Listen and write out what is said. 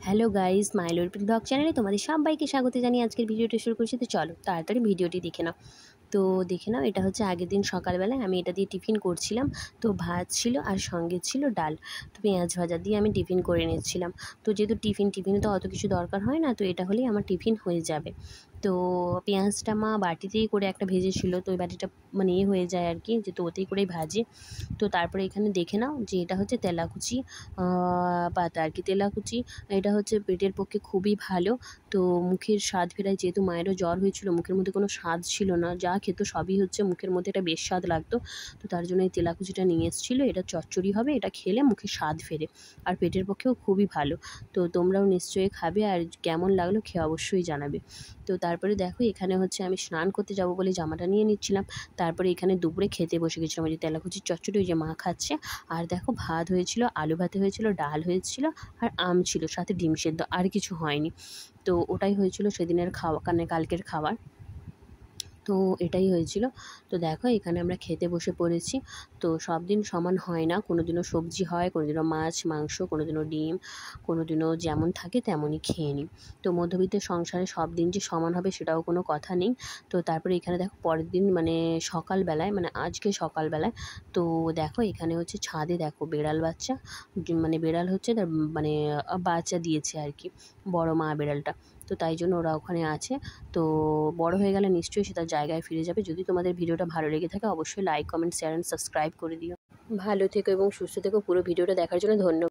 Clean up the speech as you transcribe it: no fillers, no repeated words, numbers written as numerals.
Hello guys, মাইলোর blog চ্যানেলে তোমাদের সবাইকে স্বাগত জানিয়ে আজকের ভিডিওটি শুরু করছি। তো চলো তাড়াতাড়ি ভিডিওটি দেখে নাও। তো দেখে নাও, এটা হচ্ছে আগের দিন সকালবেলায় আমি এটা দিয়ে টিফিন করছিলাম। তো ভাত ছিল আর সঙ্গে ছিল ডাল, তো পেঁয়াজ ভাজা দিয়ে আমি টিফিন করে নিচ্ছিলাম। তো যেহেতু টিফিনে তো অত কিছু দরকার হয় না, তো এটা হলেই আমার টিফিন হয়ে যাবে। তো পেঁয়াজটা মা বাটিতেই করে একটা ভেজেছিল, তো ওই বাটিটা মানে হয়ে যায় আর কি, যেহেতু ওতেই করেই ভাজে। তো তারপরে এখানে দেখে নাও যে এটা হচ্ছে তেলাকুচি পাতা আর কি। তেলাকুচি এটা হচ্ছে পেটের পক্ষে খুবই ভালো। তো মুখের স্বাদ ফেরায়, যেহেতু মায়েরও জ্বর হয়েছিল, মুখের মধ্যে কোনো স্বাদ ছিল না, যা খেত সবই হচ্ছে মুখের মধ্যে এটা বেশ স্বাদ লাগতো। তো তার জন্য এই তেলাকুচিটা নিয়ে এসেছিলো। এটা চচ্চড়ি হবে, এটা খেলে মুখে স্বাদ ফেরে আর পেটের পক্ষেও খুবই ভালো। তো তোমরাও নিশ্চয়ই খাবে, আর কেমন লাগলো খেয়ে অবশ্যই জানাবে। তো তারপরে দেখো, এখানে হচ্ছে আমি স্নান করতে যাব বলে জামাটা নিয়ে নিচ্ছিলাম। তারপরে এখানে দুপুরে খেতে বসে গেছিলাম, ওই যে তেলাকুচির চচ্চড়ি, ওই যে মা খাচ্ছে। আর দেখো ভাত হয়েছিল, আলু ভাতে হয়েছিল, ডাল হয়েছিল, আর আম ছিল, সাথে ডিম সেদ্ধ, আর কিছু হয়নি। তো ওটাই হয়েছিল সেদিনের খাওয়া, কালকের খাবার। তো এটাই হয়েছিল। তো দেখো এখানে আমরা খেতে বসে পড়েছি। তো সব দিন সমান হয় না, কোনো দিনও সবজি হয়, কোনো দিনও মাছ মাংস, কোনো দিনও ডিম, কোনো দিনও যেমন থাকে তেমনই খেয়ে নিই। তো মধ্যবিত্তের সংসারে সব দিন যে সমান হবে সেটাও কোনো কথা নেই। তো তারপরে এখানে দেখো পরের দিন মানে সকালবেলায়, মানে আজকে সকালবেলায়, তো দেখো এখানে হচ্ছে ছাদে দেখো বেড়াল বাচ্চা, মানে বেড়াল হচ্ছে তার মানে বাচ্চা দিয়েছে আর কি, বড় মা বেড়ালটা। তো তাই জন্য ওরা ওখানে আছে। তো বড় হয়ে গেলে নিশ্চয়ই সে তার জায়গায় ফিরে যাবে। যদি তোমাদের ভিডিওটা ভালো লেগে থাকে অবশ্যই like, comment, share and subscribe করে দিও। ভালো থেকো এবং সুস্থ থেকো। পুরো ভিডিওটা দেখার জন্য ধন্যবাদ।